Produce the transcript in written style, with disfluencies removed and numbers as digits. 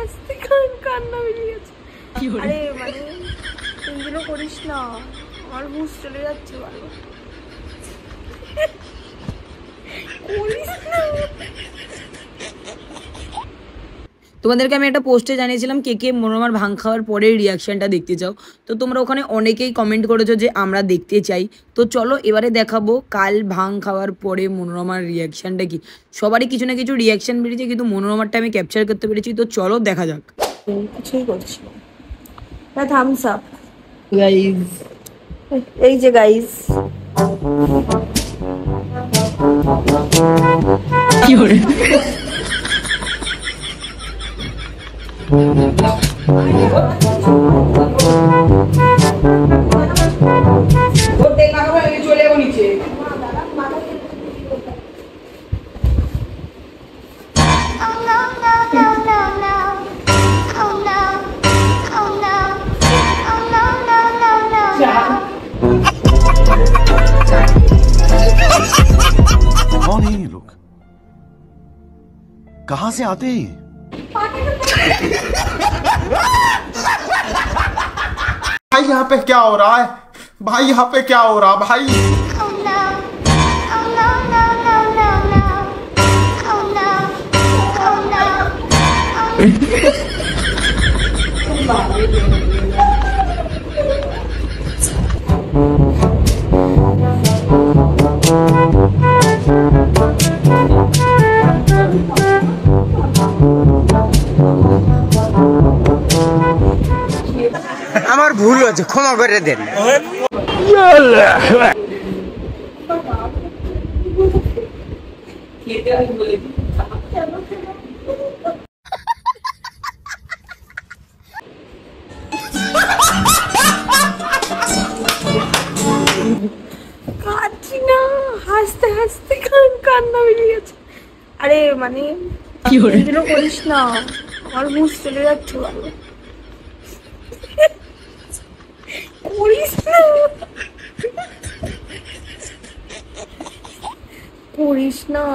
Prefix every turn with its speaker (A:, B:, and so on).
A: হাসতে কান্না বেরিয়ে গেছে। আরে মানে এগুলো করিস না, আমার হুঁশ চলে যাচ্ছে ভালো করিস না।
B: তোমাদেরকে আমি একটা পোস্টে জানিয়েছিলাম কে কে মনোরমার ভাং খাওয়ার পরে রিয়াকশনটা দেখতে চাও। তো তোমরা ওখানে অনেকেই কমেন্ট করেছো যে আমরা দেখতে চাই। তো চলো এবারে দেখাবো কাল ভাং খাওয়ার পরে মনোরমার রিয়াকশনটা কি। সবারই কিছু না কিছু রিয়াকশন বেরিয়েছে, কিন্তু মনোরমারটা আমি ক্যাপচার করতে পেরেছি। তো চলো দেখা যাক।
A: কিছুই করছি না, থামস আপ
B: গাইস,
A: এই যে গাইস
B: কি করে
C: कौन है ये लोग? कहां से आते हैं?
D: भाई यहाँ पे क्या हो रहा है? भाई यहाँ पे क्या हो रहा है भाई?
E: আমার ভুল হয়েছে, ক্ষমা করে দেন।
A: কাঁদছি না, হাসতে হাসতে কান্না বেরিয়ে গেছে। আরে মানে এগুলো করিস না, আমার হুঁশ চলে যাচ্ছে ভালো করিস না করিস না।